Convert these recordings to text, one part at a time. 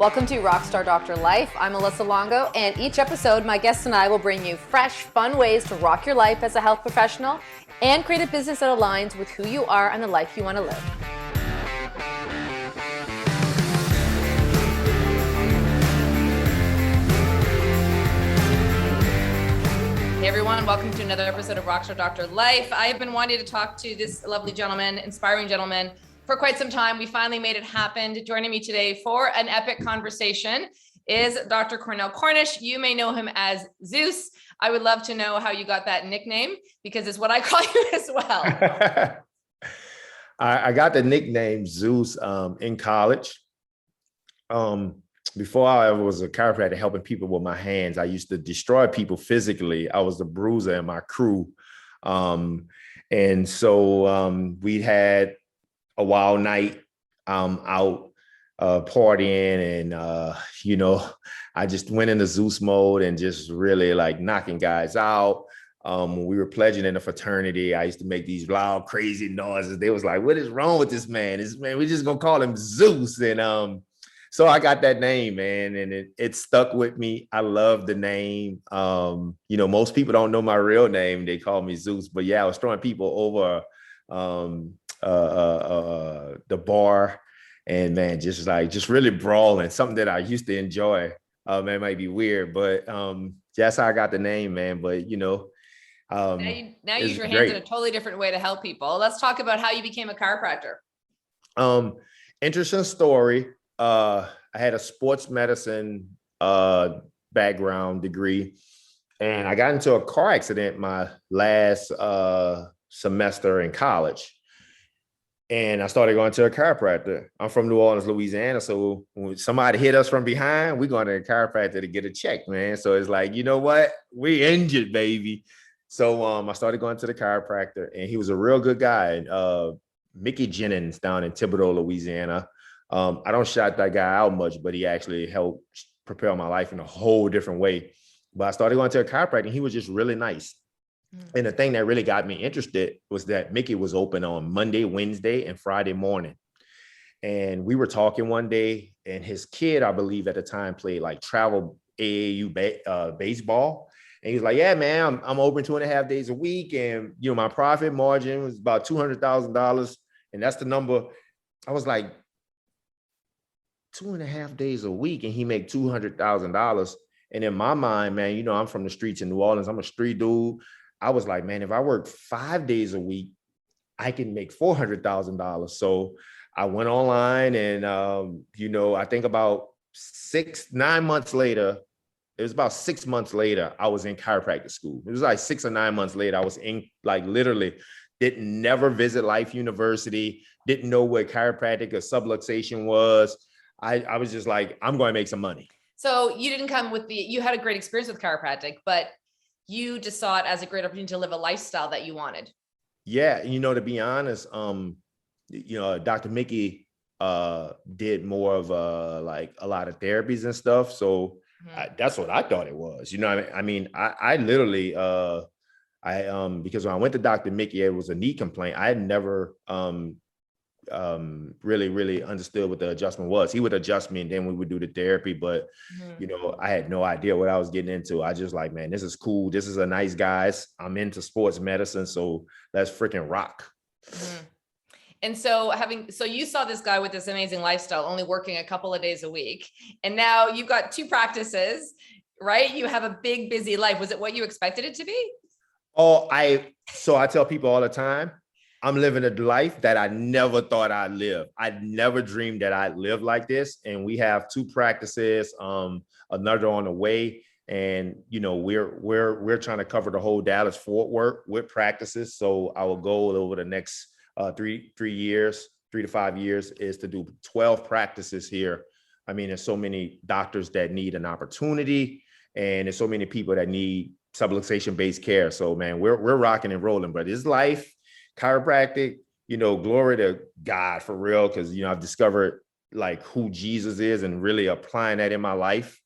Welcome to Rockstar Doctor Life. I'm Alyssa Longo, and each episode, my guests and I will bring you fresh, fun ways to rock your life as a health professional and create a business that aligns with who you are and the life you want to live. Hey everyone, welcome to another episode of Rockstar Doctor Life. I have been wanting to talk to this lovely gentleman, inspiring gentleman, for quite some time. We finally made it happen. Joining me today for an epic conversation is Dr. Cornell Cornish. You may know him as Zeus. I would love to know how you got that nickname, because it's what I call you as well. I got the nickname Zeus in college. Before I was a chiropractor helping people with my hands, I used to destroy people physically. I was the bruiser in my crew. And so we had a wild night out partying, and I just went into Zeus mode and just really like knocking guys out. When we were pledging in a fraternity, I used to make these loud, crazy noises. They was like, "What is wrong with this man? We just gonna call him Zeus." And so I got that name, man, and it stuck with me. I love the name. Most people don't know my real name. They call me Zeus, but yeah, I was throwing people over the bar, and man, just really brawling, something that I used to enjoy. It might be weird, but that's how I got the name, man. But now you use your hands in a totally different way to help people. Let's talk about how you became a chiropractor. Interesting story. I had a sports medicine background degree, and I got into a car accident my last semester in college. And I started going to a chiropractor. I'm from New Orleans, Louisiana. So when somebody hit us from behind, we're going to a chiropractor to get a check, man. So it's like, you know what? We injured, baby. So I started going to the chiropractor, and he was a real good guy. Mickey Jennings down in Thibodaux, Louisiana. I don't shout that guy out much, but he actually helped propel my life in a whole different way. But I started going to a chiropractor, and he was just really nice. And the thing that really got me interested was that Mickey was open on Monday, Wednesday, and Friday morning. And we were talking one day, and his kid, I believe at the time, played like travel AAU baseball. And he was like, "Yeah, man, I'm open 2.5 days a week. And, my profit margin was about $200,000. And that's the number." I was like, 2.5 days a week, and he make $200,000. And in my mind, man, I'm from the streets in New Orleans. I'm a street dude. I was like, man, if I work 5 days a week, I can make $400,000. So I went online, and, I think about 9 months later, it was about 6 months later, I was in chiropractic school. It was like 6 or 9 months later, I was in, like, literally didn't never visit Life University, didn't know what chiropractic or subluxation was. I was just like, I'm going to make some money. So you didn't come with you had a great experience with chiropractic, but you just saw it as a great opportunity to live a lifestyle that you wanted. Yeah. To be honest, Dr. Mickey did more of like a lot of therapies and stuff. So that's what I thought it was. I literally, because when I went to Dr. Mickey, it was a knee complaint. I had never really understood what the adjustment was. He would adjust me, and then we would do the therapy, but I had no idea what I was getting into. I just like, man, this is cool. This is a nice guys. I'm into sports medicine, so let's freaking rock. And so you saw this guy with this amazing lifestyle, only working a couple of days a week, and now you've got 2 practices, right? You have a big, busy life. Was it what you expected it to be? So I tell people all the time, I'm living a life that I never thought I'd live. I never dreamed that I'd live like this. And we have 2 practices, another on the way. And, we're trying to cover the whole Dallas Fort Worth with practices. So our goal over the next 3 to 5 years is to do 12 practices here. I mean, there's so many doctors that need an opportunity, and there's so many people that need subluxation-based care. So, man, we're rocking and rolling, but it's life. Chiropractic, glory to God for real. Cause I've discovered like who Jesus is and really applying that in my life.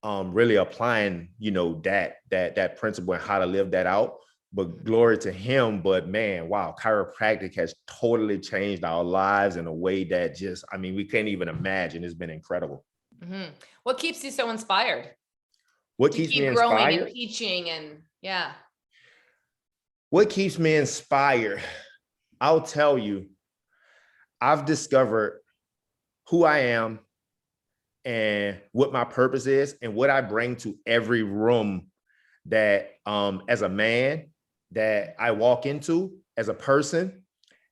Really applying, that principle and how to live that out. But glory to him. But man, wow, chiropractic has totally changed our lives in a way that we can't even imagine. It's been incredible. Mhm. What keeps you so inspired What to keeps me keep growing and inspired? teaching and yeah. What keeps me inspired? I'll tell you, I've discovered who I am and what my purpose is and what I bring to every room that as a man that I walk into, as a person.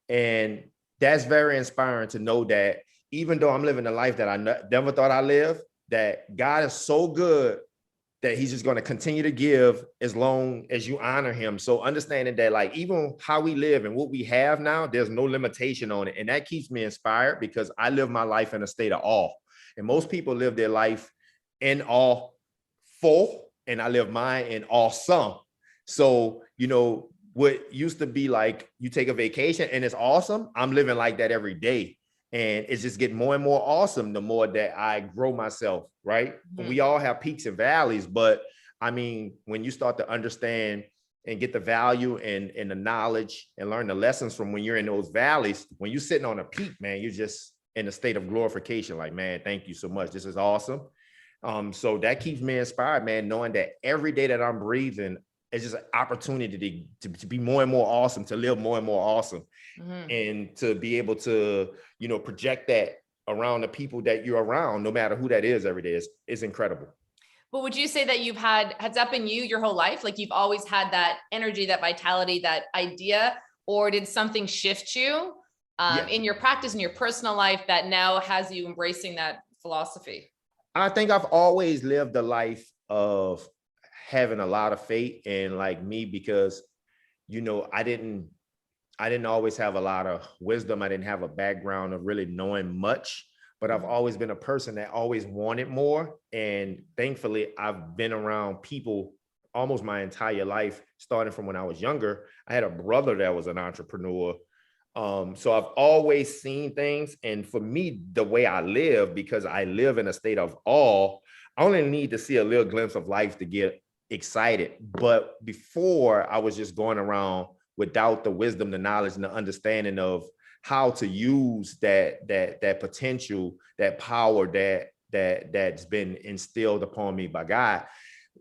And that's very inspiring to know that even though I'm living a life that I never thought I'd live, that God is so good that he's just going to continue to give as long as you honor him. So understanding that like even how we live and what we have now, there's no limitation on it. And that keeps me inspired because I live my life in a state of awe. And most people live their life in awe full, and I live mine in awesome. So, what used to be like you take a vacation and it's awesome, I'm living like that every day. And it's just getting more and more awesome the more that I grow myself, right? Mm-hmm. We all have peaks and valleys, but I mean, when you start to understand and get the value and the knowledge and learn the lessons from when you're in those valleys, when you're sitting on a peak, man, you're just in a state of glorification. Like, man, thank you so much. This is awesome. So that keeps me inspired, man, knowing that every day that I'm breathing, it's just an opportunity to be more and more awesome, to live more and more awesome. Mm-hmm. And to be able to, project that around the people that you're around, no matter who that is every day, is incredible. But would you say that has that been you your whole life? Like you've always had that energy, that vitality, that idea, or did something shift you in your practice, in your personal life that now has you embracing that philosophy? I think I've always lived a life of having a lot of faith in like me because, I didn't always have a lot of wisdom. I didn't have a background of really knowing much, but I've always been a person that always wanted more. And thankfully, I've been around people almost my entire life, starting from when I was younger. I had a brother that was an entrepreneur. So I've always seen things. And for me, the way I live, because I live in a state of awe, I only need to see a little glimpse of life to get excited. But before, I was just going around without the wisdom, the knowledge, and the understanding of how to use that potential, that power that's been instilled upon me by God.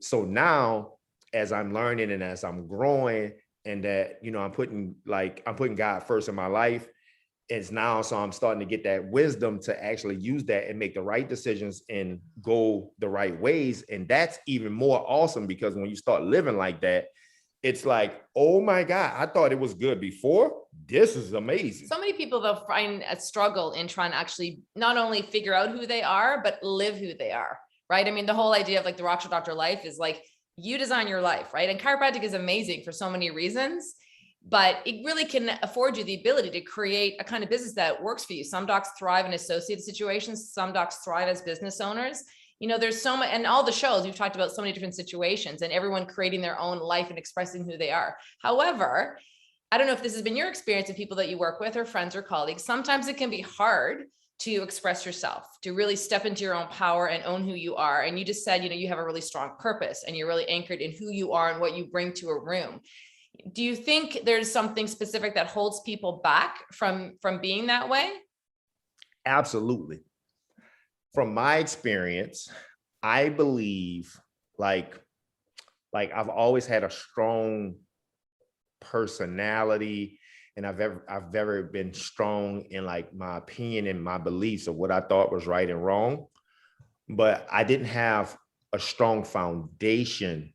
So now, as I'm learning and as I'm growing, and that, I'm putting God first in my life, it's now, so I'm starting to get that wisdom to actually use that and make the right decisions and go the right ways. And that's even more awesome because when you start living like that, it's like, oh my God, I thought it was good before. This is amazing. So many people though find a struggle in trying to actually not only figure out who they are, but live who they are, right? I mean, the whole idea of like the Rockstar Doctor life is like, you design your life, right? And chiropractic is amazing for so many reasons, but it really can afford you the ability to create a kind of business that works for you. Some docs thrive in associated situations. Some docs thrive as business owners. There's so much, and all the shows we've talked about so many different situations and everyone creating their own life and expressing who they are. However, I don't know if this has been your experience with people that you work with or friends or colleagues. Sometimes it can be hard to express yourself, to really step into your own power and own who you are. And you just said, you have a really strong purpose and you're really anchored in who you are and what you bring to a room. Do you think there's something specific that holds people back from being that way? Absolutely. From my experience, I believe like I've always had a strong personality, and I've ever been strong in like my opinion and my beliefs of what I thought was right and wrong. But I didn't have a strong foundation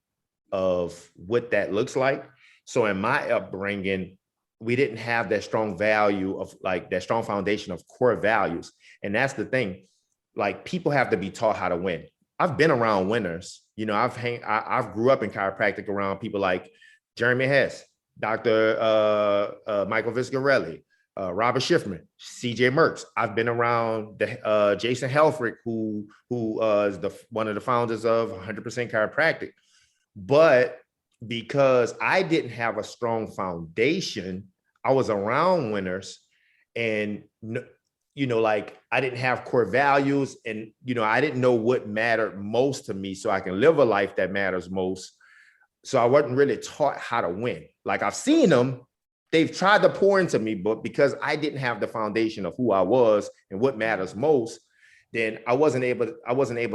of what that looks like. So in my upbringing, we didn't have that strong value of like that strong foundation of core values. And that's the thing. Like people have to be taught how to win. I've been around winners. I've grew up in chiropractic around people like Jeremy Hess, Dr. Michael Viscarelli, Robert Schiffman, CJ Merckx. I've been around Jason Helfrich, who is one of the founders of 100% Chiropractic. But because I didn't have a strong foundation, I was around winners, and like I didn't have core values, and I didn't know what mattered most to me, so I can live a life that matters most. So I wasn't really taught how to win. Like I've seen them, they've tried to pour into me, but because I didn't have the foundation of who I was and what matters most, then I wasn't able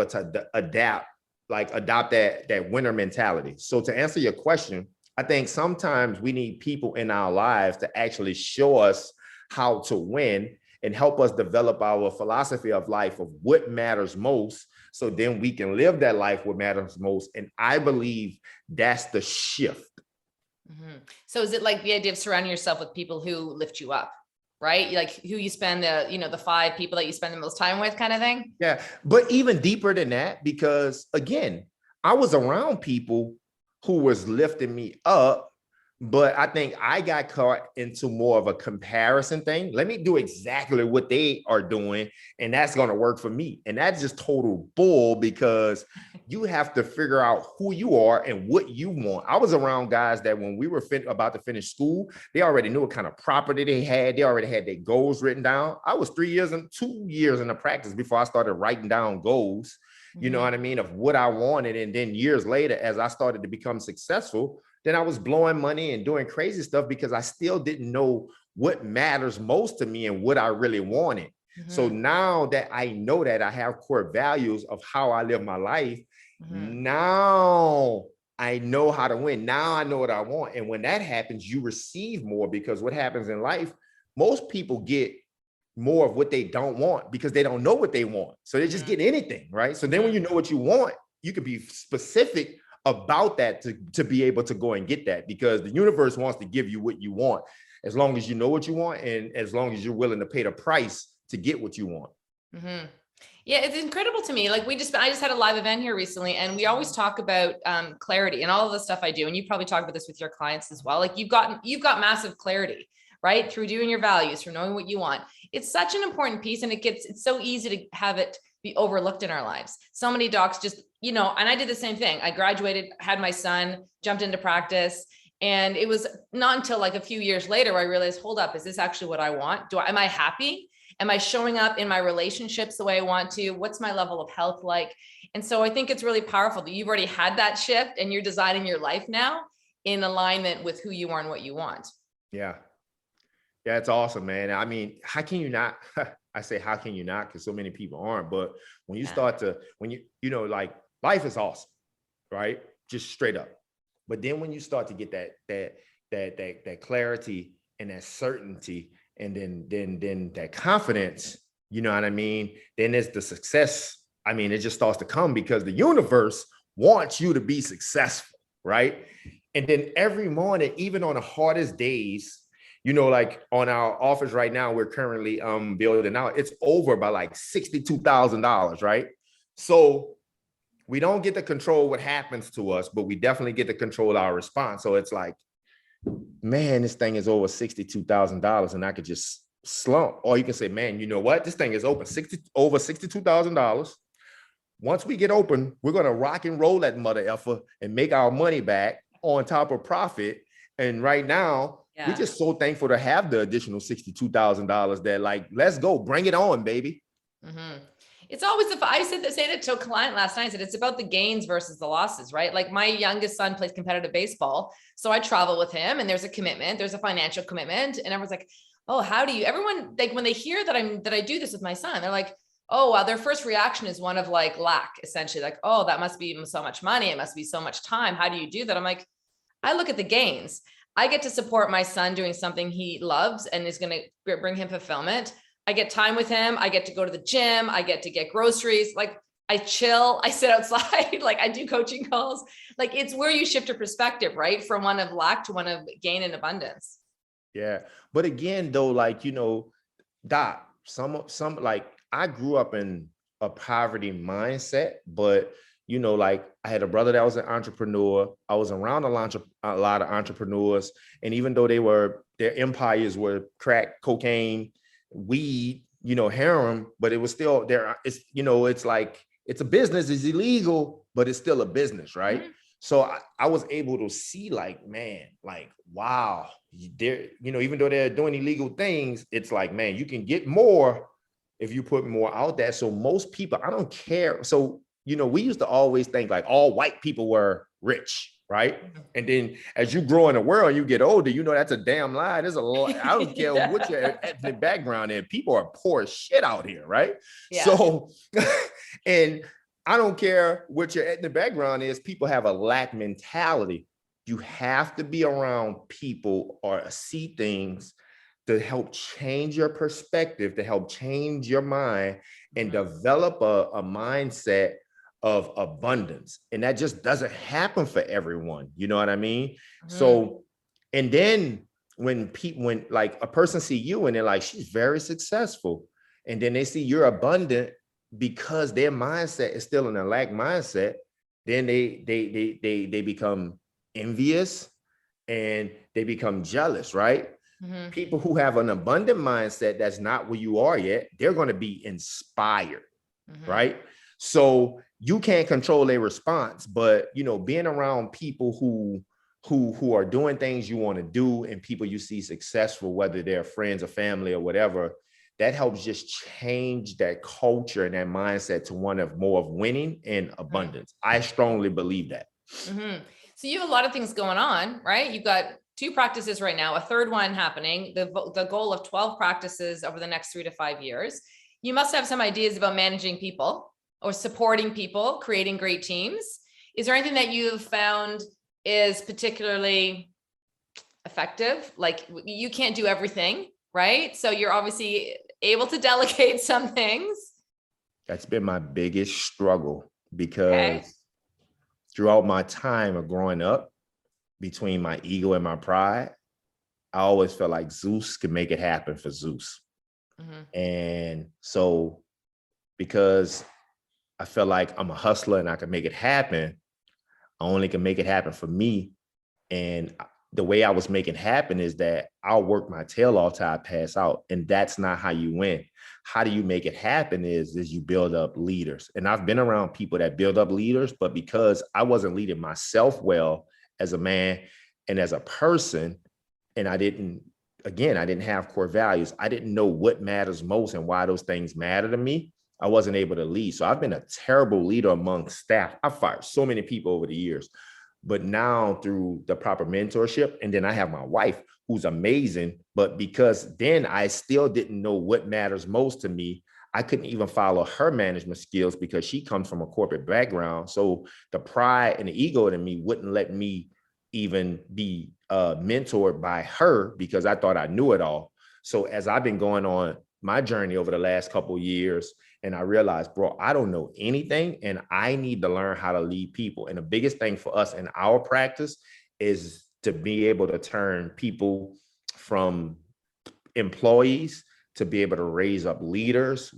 to adopt that winner mentality. So to answer your question, I think sometimes we need people in our lives to actually show us how to win and help us develop our philosophy of life of what matters most. So then we can live that life what matters most. And I believe that's the shift. Mm-hmm. So is it like the idea of surrounding yourself with people who lift you up, right? Like who you spend the 5 people that you spend the most time with kind of thing? Yeah. But even deeper than that, because again, I was around people who was lifting me up, but I think I got caught into more of a comparison thing. Let me do exactly what they are doing, and that's going to work for me. And that's just total bull, because you have to figure out who you are and what you want. I was around guys that when we were about to finish school, they already knew what kind of property they had. They already had their goals written down. I was 2 years in the practice before I started writing down goals, you know what I mean, of what I wanted. And then years later, as I started to become successful, then I was blowing money and doing crazy stuff because I still didn't know what matters most to me and what I really wanted. So now that I know that I have core values of how I live my life, now I know how to win. Now I know what I want. And when that happens, you receive more, because what happens in life, most people get more of what they don't want because they don't know what they want. So they just get anything, right? So then when you know what you want, you can be specific about that to be able to go and get that, because the universe wants to give you what you want, as long as you know what you want and as long as you're willing to pay the price to get what you want. Yeah, it's incredible to me. Like I just had a live event here recently, and we always talk about clarity and all of the stuff I do. And you probably talk about this with your clients as well. Like you've got massive clarity, right? Through doing your values, from knowing what you want. It's such an important piece, and it's so easy to have it be overlooked in our lives. So many docs just, and I did the same thing. I graduated, had my son, jumped into practice. And it was not until like a few years later where I realized, hold up, is this actually what I want? Am I happy? Am I showing up in my relationships the way I want to? What's my level of health like? And so I think it's really powerful that you've already had that shift and you're designing your life now in alignment with who you are and what you want. Yeah. Yeah, it's awesome, man. I mean, how can you not? I say, how can you not? Because so many people aren't. But when you start to, like life is awesome, right? Just straight up. But then when you start to get that clarity and that certainty, and then that confidence, you know what I mean? Then there's the success. I mean, it just starts to come because the universe wants you to be successful, right? And then every morning, even on the hardest days, like on our office right now, we're currently building out, it's over by like $62,000, right? So we don't get to control what happens to us, but we definitely get to control our response. So it's like, man, this thing is over $62,000 and I could just slump. Or you can say, man, you know what? This thing is over $62,000. Once we get open, we're going to rock and roll that mother effer and make our money back on top of profit. And right now, we're just so thankful to have the additional $62,000 that, like, let's go, bring it on, baby. It's always I said that to a client last night. I said it's about the gains versus the losses, right? Like my youngest son plays competitive baseball, so I travel with him, and there's a commitment, there's a financial commitment, and everyone's like, "Oh, how do you?" Everyone, like when they hear that I do this with my son, they're like, "Oh, wow." Their first reaction is one of like lack, essentially, like, "Oh, that must be so much money, it must be so much time. How do you do that?" I'm like, I look at the gains. I get to support my son doing something he loves and is going to bring him fulfillment. I get time with him. I get to go to the gym. I get to get groceries. Like I chill. I sit outside. Like I do coaching calls. Like it's where you shift your perspective, right? From one of lack to one of gain and abundance. Yeah. But again, though, like, Doc, some like I grew up in a poverty mindset, but like I had a brother that was an entrepreneur. I was around a lot of entrepreneurs. And even though their empires were crack, cocaine, weed, heroin, but it was still there. It's, it's like, it's a business, it's illegal, but it's still a business, right? So I was able to see like, man, like, wow, they're, even though they're doing illegal things, it's like, man, you can get more if you put more out there. So most people, I don't care. So, we used to always think like all white people were rich. right? And then as you grow in the world, you get older, you know, that's a damn lie. There's a lot, I don't care what your ethnic background is. People are poor as shit out here, right? Yeah. So, and I don't care what your ethnic background is. People have a lack mentality. You have to be around people or see things to help change your perspective, to help change your mind and develop a mindset of abundance. And that just doesn't happen for everyone. You know what I mean? So, and then when like a person see you and they're like, she's very successful. And then they see you're abundant because their mindset is still in a lack mindset. Then they become envious and they become jealous, right? People who have an abundant mindset that's not where you are yet, they're going to be inspired, right? So you can't control their response, but you know, being around people who are doing things you want to do and people you see successful, whether they're friends or family or whatever, that helps just change that culture and that mindset to one of more of winning and abundance. I strongly believe that. So you have a lot of things going on, right? You've got 2 practices right now, a third one happening, the goal of 12 practices over the next 3 to 5 years. You must have some ideas about managing people or supporting people, creating great teams. Is there anything that you've found is particularly effective? Like, you can't do everything, right? So you're obviously able to delegate some things. That's been my biggest struggle because throughout my time of growing up, between my ego and my pride, I always felt like Zeus could make it happen for Zeus. And so because I felt like I'm a hustler and I can make it happen, I only can make it happen for me. And the way I was making it happen is that I'll work my tail off till I pass out. And that's not how you win. How do you make it happen is you build up leaders. And I've been around people that build up leaders, but because I wasn't leading myself well as a man and as a person, and I didn't have core values. I didn't know what matters most and why those things matter to me. I wasn't able to lead. So I've been a terrible leader among staff. I've fired so many people over the years. But now through the proper mentorship, and then I have my wife who's amazing, but because then I still didn't know what matters most to me, I couldn't even follow her management skills because she comes from a corporate background. So the pride and the ego in me wouldn't let me even be mentored by her because I thought I knew it all. So as I've been going on my journey over the last couple of years, and I realized, bro, I don't know anything and I need to learn how to lead people. And the biggest thing for us in our practice is to be able to turn people from employees to be able to raise up leaders,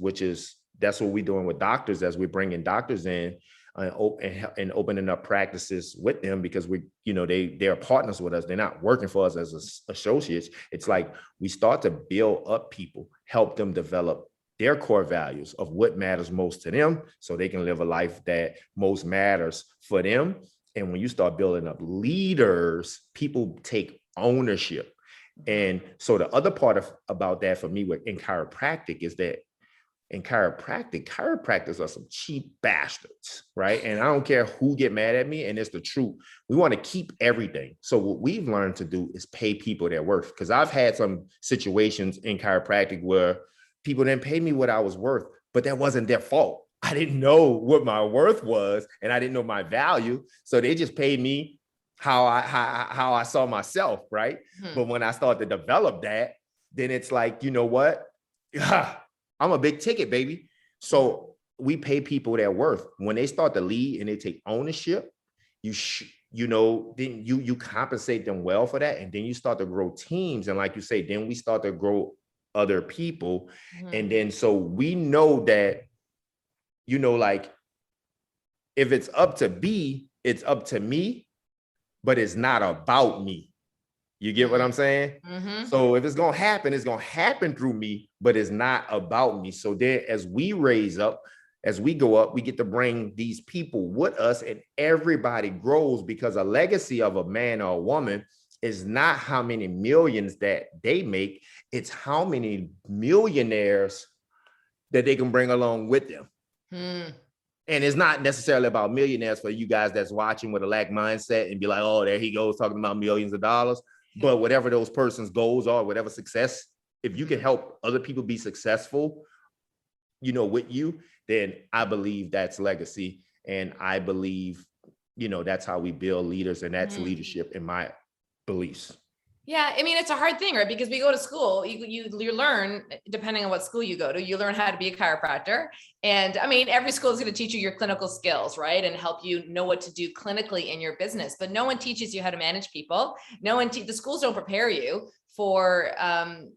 that's what we're doing with doctors as we're bringing doctors in and opening up practices with them because they're partners with us. They're not working for us as associates. It's like we start to build up people, help them develop their core values of what matters most to them so they can live a life that most matters for them. And when you start building up leaders, people take ownership. And so the other part about that for me in chiropractic is that in chiropractors are some cheap bastards, right? And I don't care who get mad at me, and it's the truth. We want to keep everything. So what we've learned to do is pay people their worth. Because I've had some situations in chiropractic where people didn't pay me what I was worth, but that wasn't their fault. I didn't know what my worth was, and I didn't know my value. So they just paid me how I saw myself, right? But when I started to develop that, then it's like, you know what? I'm a big ticket, baby. So we pay people their worth. When they start to lead and they take ownership, then you compensate them well for that. And then you start to grow teams. And like you say, then we start to grow other people. And then so we know that, like if it's up to B, it's up to me, but it's not about me. You get what I'm saying? So if it's going to happen, it's going to happen through me, but it's not about me. So then as we raise up, as we go up, we get to bring these people with us and everybody grows because a legacy of a man or a woman is not how many millions that they make. It's how many millionaires that they can bring along with them. And it's not necessarily about millionaires for you guys that's watching with a lack mindset and be like, oh, there he goes talking about millions of dollars. But whatever those person's goals are, whatever success, if you can help other people be successful, with you, then I believe that's legacy. And I believe, that's how we build leaders, and that's leadership in my beliefs. Yeah, I mean, it's a hard thing, right? Because we go to school, you learn, depending on what school you go to, you learn how to be a chiropractor. And I mean, every school is going to teach you your clinical skills, right? And help you know what to do clinically in your business. But no one teaches you how to manage people. The schools don't prepare you for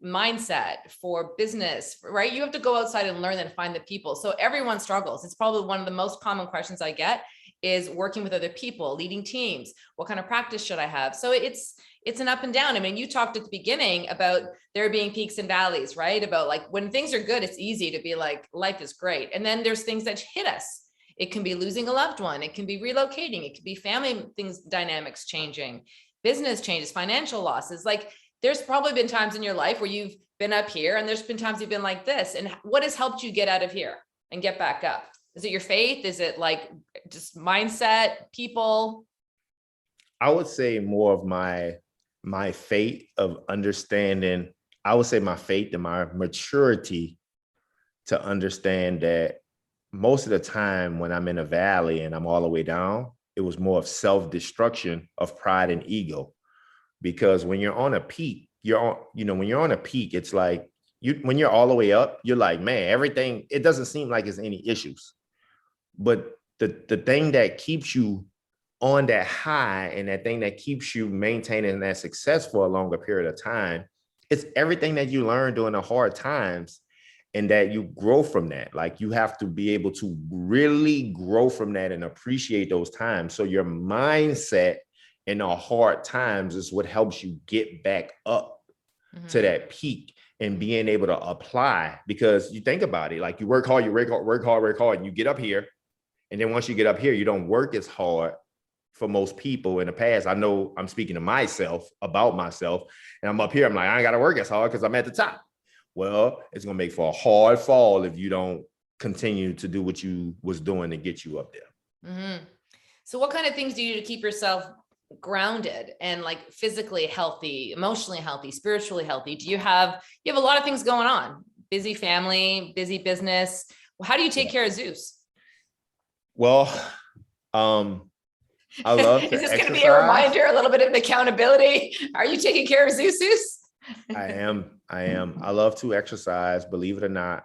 mindset, for business, right? You have to go outside and learn and find the people. So everyone struggles. It's probably one of the most common questions I get is working with other people, leading teams. What kind of practice should I have? So it's an up and down. I mean, you talked at the beginning about there being peaks and valleys, right? About like when things are good, it's easy to be like, life is great. And then there's things that hit us. It can be losing a loved one. It can be relocating. It can be family things, dynamics changing, business changes, financial losses. Like there's probably been times in your life where you've been up here and there's been times you've been like this. And what has helped you get out of here and get back up? Is it your faith? Is it like just mindset, people? I would say more of my faith of understanding. I would say my faith and my maturity to understand that most of the time when I'm in a valley and I'm all the way down, it was more of self-destruction of pride and ego. Because when you're on a peak, when you're on a peak, it's like when you're all the way up, you're like, man, everything, it doesn't seem like there's any issues. But the thing that keeps you on that high and that thing that keeps you maintaining that success for a longer period of time, it's everything that you learn during the hard times and that you grow from that. Like you have to be able to really grow from that and appreciate those times. So your mindset in the hard times is what helps you get back up to that peak and being able to apply. Because you think about it, like you work hard, and you get up here. And then once you get up here, you don't work as hard for most people in the past. I know I'm speaking to myself about myself, and I'm up here. I'm like, I ain't got to work as hard because I'm at the top. Well, it's going to make for a hard fall if you don't continue to do what you was doing to get you up there. So what kind of things do you do to keep yourself grounded and like physically healthy, emotionally healthy, spiritually healthy? You have a lot of things going on, busy family, busy business. How do you take care of Zeus? Well, I love to Is this exercise. going to be a reminder, a little bit of accountability? Are you taking care of Zeus? I am. I love to exercise, believe it or not.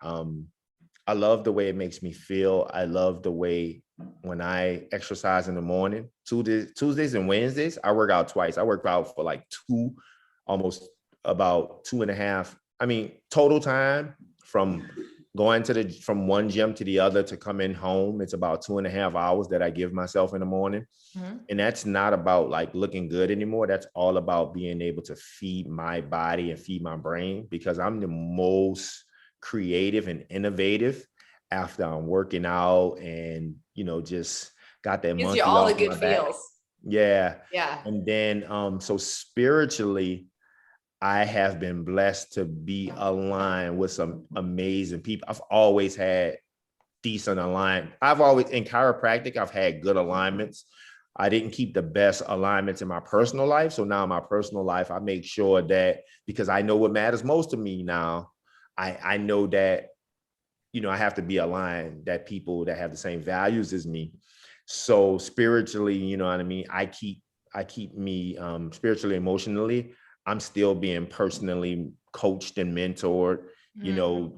I love the way it makes me feel. I love the way when I exercise in the morning, Tuesdays and Wednesdays, I work out twice. I work out for like almost about 2.5. I mean, total time from going from one gym to the other to coming home, it's about 2.5 hours that I give myself in the morning. And that's not about like looking good anymore. That's all about being able to feed my body and feed my brain, because I'm the most creative and innovative after I'm working out and, just got that gives you all the good feels. Yeah. Yeah. And then, so spiritually, I have been blessed to be aligned with some amazing people. I've always had decent alignment. In chiropractic, I've had good alignments. I didn't keep the best alignments in my personal life. So now in my personal life, I make sure that, because I know what matters most to me now, I know that, I have to be aligned, that people that have the same values as me. So spiritually, you know what I mean? I keep me spiritually, emotionally. I'm still being personally coached and mentored,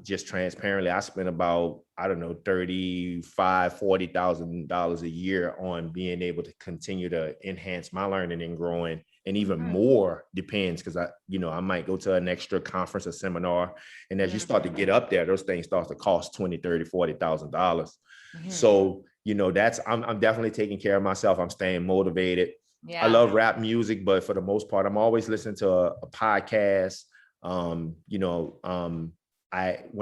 just transparently. I spend about, $35,000-$40,000 a year on being able to continue to enhance my learning and growing, and even more depends, because I might go to an extra conference or seminar. And as you start to get up there, those things start to cost $20,000, $30,000, $40,000. So, I'm definitely taking care of myself. I'm staying motivated. Yeah. I love rap music, but for the most part, I'm always listening to a podcast. When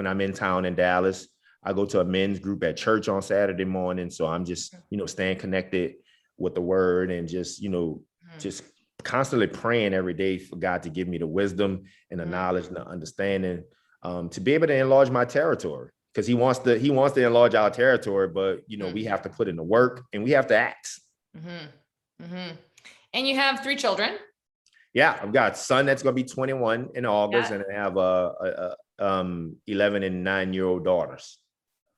I'm in town in Dallas, I go to a men's group at church on Saturday morning. So I'm just, staying connected with the word and just constantly praying every day for God to give me the wisdom and the knowledge and the understanding to be able to enlarge my territory. because he wants to enlarge our territory, but we have to put in the work and we have to act. And you have 3 children. Yeah, I've got a son that's going to be 21 in August, and I have 11 and 9-year-old daughters.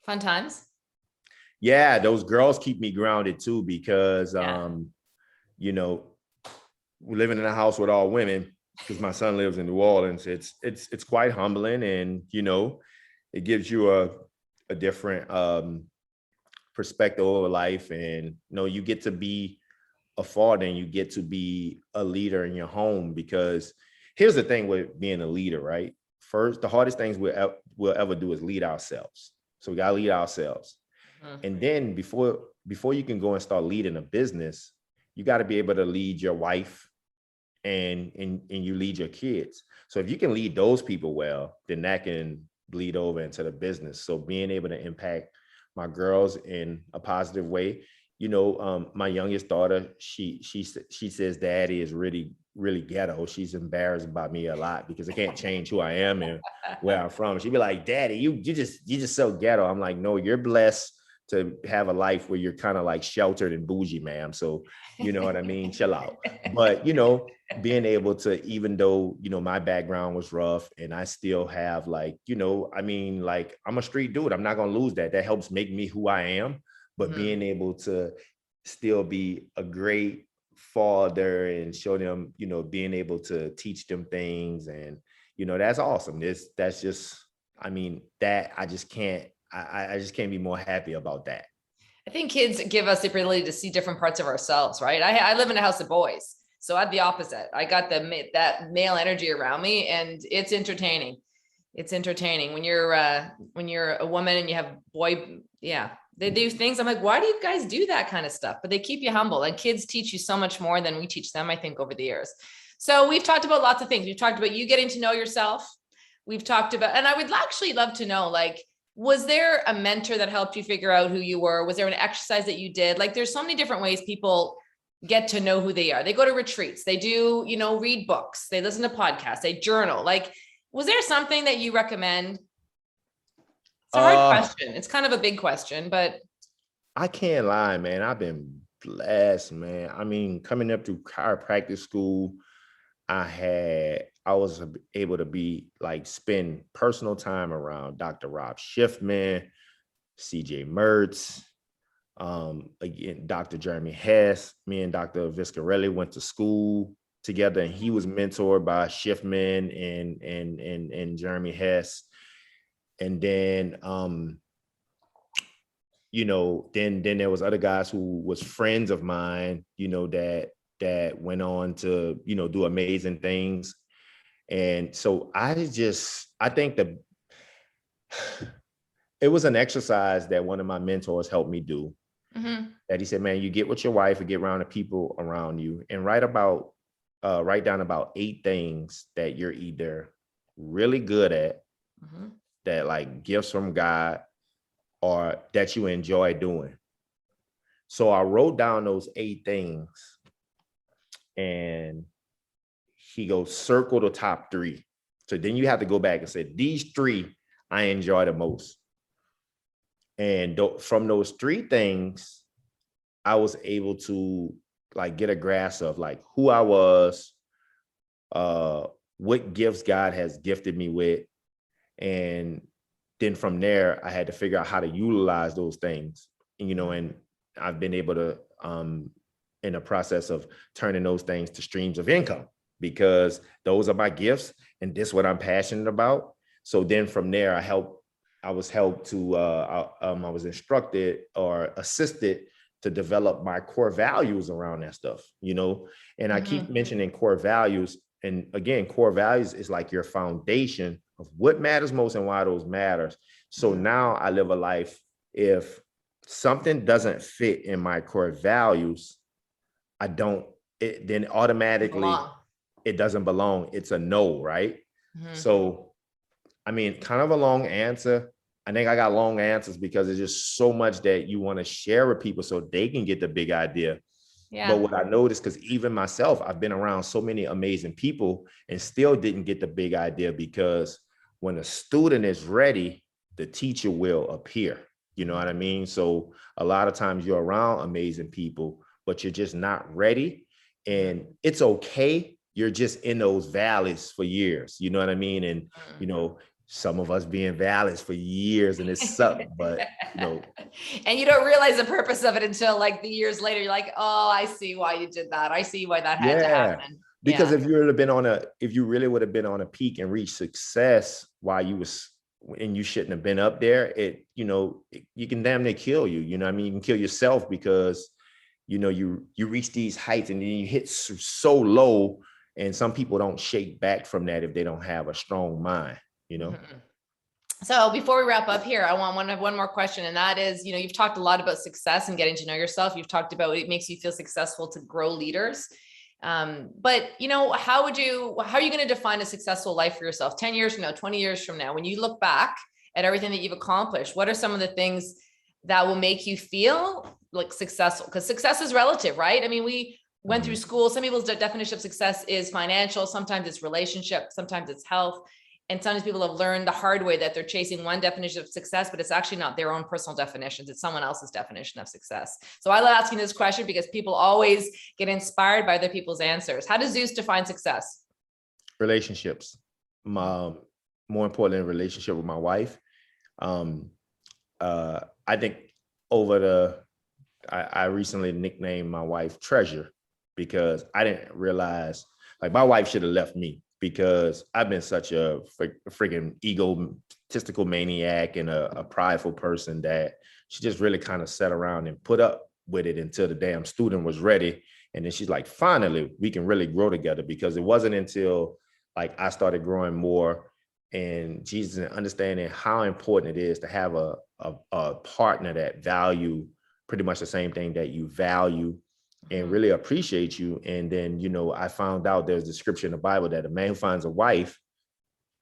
Fun times. Yeah, those girls keep me grounded too, because we're living in a house with all women, because my son lives in New Orleans. It's quite humbling, and it gives you a different perspective over life, and you get to be a father and you get to be a leader in your home. Because here's the thing with being a leader, right? First, the hardest things we'll ever do is lead ourselves. So we gotta lead ourselves. And then before you can go and start leading a business, you got to be able to lead your wife and you lead your kids. So if you can lead those people well, then that can bleed over into the business. So being able to impact my girls in a positive way. My youngest daughter, she says daddy is really, really ghetto. She's embarrassed about me a lot because I can't change who I am and where I'm from. She'd be like, daddy, you just so ghetto. I'm like, no, you're blessed to have a life where you're kind of like sheltered and bougie, ma'am. So, you know what I mean? Chill out. But, being able to, even though, my background was rough and I still have like, I'm a street dude. I'm not going to lose that. That helps make me who I am. But being able to still be a great father and show them, being able to teach them things. And, that's awesome. That's just, that I just can't be more happy about that. I think kids give us the ability to see different parts of ourselves, right? I live in a house of boys, so I'm the opposite. I got that male energy around me, and it's entertaining. It's entertaining when you're a woman and you have boy. Yeah, they do things. I'm like, why do you guys do that kind of stuff? But they keep you humble, and kids teach you so much more than we teach them, I think, over the years. So we've talked about lots of things. We've talked about you getting to know yourself. We've talked about, and I would actually love to know, like, was there a mentor that helped you figure out who you were? Was there an exercise that you did? Like, there's so many different ways people get to know who they are. They go to retreats, they do, read books, they listen to podcasts, they journal. Like, was there something that you recommend? It's a hard question. It's kind of a big question, but I can't lie, man. I've been blessed, man. Coming up through chiropractic school, I was able to spend personal time around Dr. Rob Schiffman, CJ Mertz, again, Dr. Jeremy Hess. Me and Dr. Viscarelli went to school together, and he was mentored by Schiffman and Jeremy Hess. And then, then there was other guys who was friends of mine, that went on to, do amazing things. And so I think that it was an exercise that one of my mentors helped me do. That he said, man, you get with your wife and get around the people around you and write down about 8 things that you're either really good at, that like gifts from God, or that you enjoy doing. So I wrote down those 8 things, and he goes, circle the top 3. So then you have to go back and say, these 3 I enjoy the most. And from those 3 things, I was able to get a grasp of who I was, what gifts God has gifted me with. And then from there, I had to figure out how to utilize those things, and I've been able to, in the process of turning those things to streams of income, because those are my gifts and this is what I'm passionate about. So then from there, I was instructed or assisted to develop my core values around that stuff, and I keep mentioning core values. And again, core values is like your foundation of what matters most and why those matters. So now I live a life, if something doesn't fit in my core values, then automatically it doesn't belong. It's a no, right? So, kind of a long answer. I think I got long answers because there's just so much that you want to share with people so they can get the big idea. Yeah. But what I noticed, because even myself, I've been around so many amazing people and still didn't get the big idea, because when a student is ready, the teacher will appear. You know what I mean? So a lot of times you're around amazing people, but you're just not ready. And it's okay. You're just in those valleys for years. You know what I mean? And, you know, some of us be in valleys for years and it sucks, but you know. And you don't realize the purpose of it until like the years later. You're like, oh, I see why you did that. I see why that had to happen. Because if you really would have been on a peak and reached success while you was, and you shouldn't have been up there, you can damn near kill you. You know what I mean? You can kill yourself because, you know, you reach these heights and then you hit so low, and some people don't shake back from that if they don't have a strong mind, you know? So before we wrap up here, I want one more question. And that is, you know, you've talked a lot about success and getting to know yourself. You've talked about what it makes you feel successful to grow leaders. But you know, how are you going to define a successful life for yourself 10 years from now, 20 years from now, when you look back at everything that you've accomplished? What are some of the things that will make you feel like successful? Because success is relative, right? I mean, we went through school. Some people's definition of success is financial. Sometimes it's relationship. Sometimes it's health. And sometimes people have learned the hard way that they're chasing one definition of success, but it's actually not their own personal definitions. It's someone else's definition of success. So I love asking this question because people always get inspired by other people's answers. How does Zeus define success? Relationships. More importantly, a relationship with my wife. I think I recently nicknamed my wife Treasure because I didn't realize, like, my wife should have left me, because I've been such a freaking egotistical maniac and a prideful person that she just really kind of sat around and put up with it until the damn student was ready. And then she's like, finally, we can really grow together. Because it wasn't until like I started growing more and Jesus and understanding how important it is to have a partner that value pretty much the same thing that you value and really appreciate you. And then, you know, I found out there's a scripture in the Bible that a man who finds a wife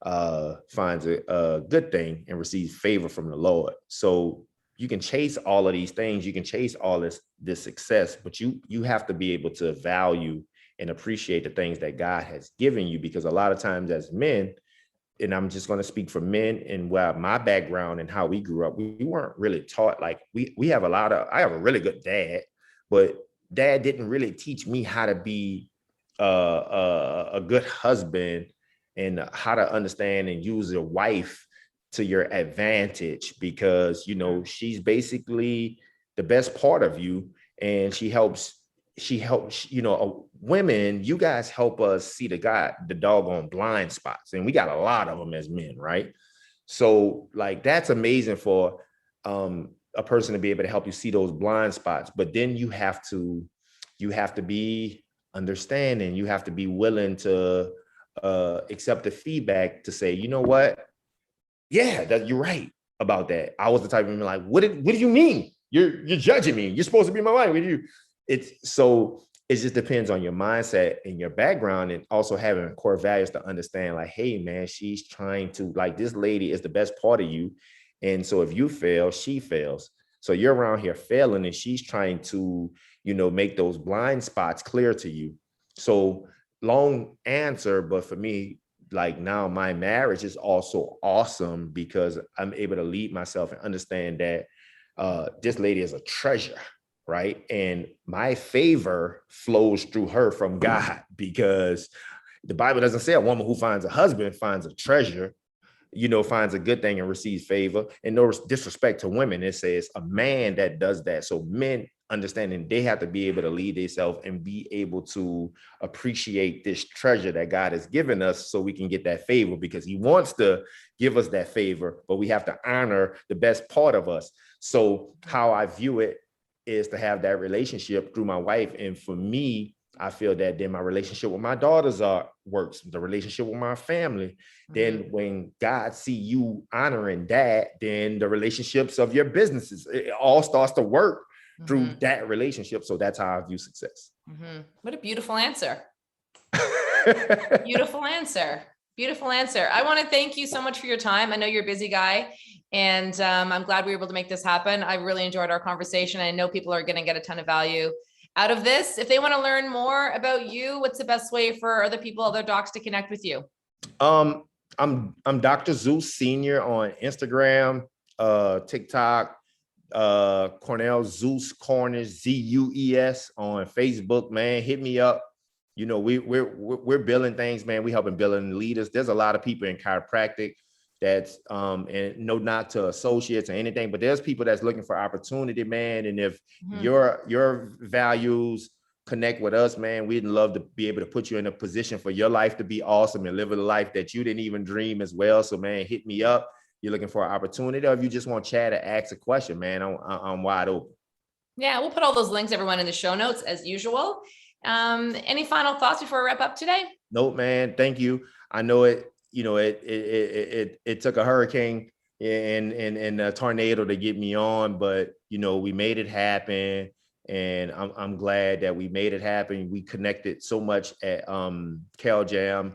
finds a good thing and receives favor from the Lord. So you can chase all of these things, you can chase all this success, but you have to be able to value and appreciate the things that God has given you. Because a lot of times as men, and I'm just going to speak for men and my background and how we grew up, we weren't really taught. Like I have a really good dad, but Dad didn't really teach me how to be a good husband and how to understand and use your wife to your advantage, because, you know, she's basically the best part of you. And she helps, you know, women, you guys help us see the doggone blind spots. And we got a lot of them as men, right? So like, that's amazing for a person to be able to help you see those blind spots. But then you have to be understanding. You have to be willing to accept the feedback to say, you know what? Yeah, you're right about that. I was the type of man like, what do you mean? You're judging me. You're supposed to be my wife. It just depends on your mindset and your background, and also having core values to understand, like, hey man, she's trying to, like, this lady is the best part of you. And so if you fail, she fails. So you're around here failing and she's trying to, you know, make those blind spots clear to you. So long answer, but for me, like, now my marriage is also awesome because I'm able to lead myself and understand that this lady is a treasure, right? And my favor flows through her from God, because the Bible doesn't say a woman who finds a husband finds a treasure, you know, finds a good thing and receives favor. And no disrespect to women, it says a man that does that. So men understanding they have to be able to lead themselves and be able to appreciate this treasure that God has given us, so we can get that favor, because he wants to give us that favor, but we have to honor the best part of us. So how I view it is to have that relationship through my wife. And for me, I feel that then my relationship with my daughters works, the relationship with my family. Then when God see you honoring that, then the relationships of your businesses, it all starts to work through that relationship. So that's how I view success. What a beautiful answer. Beautiful answer. Beautiful answer. I want to thank you so much for your time. I know you're a busy guy, and I'm glad we were able to make this happen. I really enjoyed our conversation. I know people are going to get a ton of value out of this. If they want to learn more about you, what's the best way for other people, other docs, to connect with you? I'm Dr. Zeus Senior on Instagram, TikTok, Cornell Zeus Cornish, Zeus on Facebook, man. Hit me up. You know, we're building things, man. We helping building leaders. There's a lot of people in chiropractic that's and no knock to associates or anything, but there's people that's looking for opportunity, man. And if your values connect with us, man, we'd love to be able to put you in a position for your life to be awesome and live a life that you didn't even dream as well. So, man, hit me up. You're looking for an opportunity, or if you just want to chat or ask a question, man, I'm wide open. Yeah, we'll put all those links, everyone, in the show notes as usual. Any final thoughts before we wrap up today? Nope, man. Thank you. I know it. You know, it took a hurricane and a tornado to get me on, but you know, we made it happen, and I'm glad that we made it happen. We connected so much at Cal Jam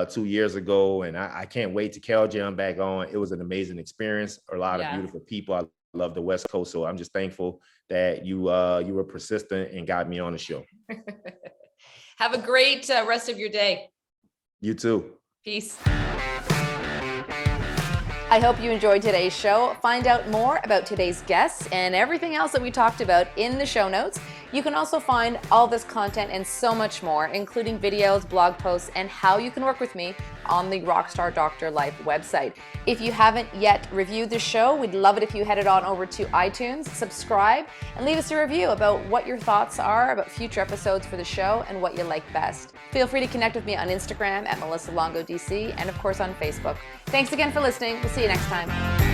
2 years ago, and I can't wait to Cal Jam back on. It was an amazing experience. A lot of beautiful people. I love the West Coast, so I'm just thankful that you were persistent and got me on the show. Have a great rest of your day. You too. Peace. I hope you enjoyed today's show. Find out more about today's guests and everything else that we talked about in the show notes. You can also find all this content and so much more, including videos, blog posts, and how you can work with me on the Rockstar Doctor Life website. If you haven't yet reviewed the show, we'd love it if you headed on over to iTunes, subscribe, and leave us a review about what your thoughts are about future episodes for the show and what you like best. Feel free to connect with me on Instagram at Melissa Longo DC, and of course on Facebook. Thanks again for listening. We'll see you next time.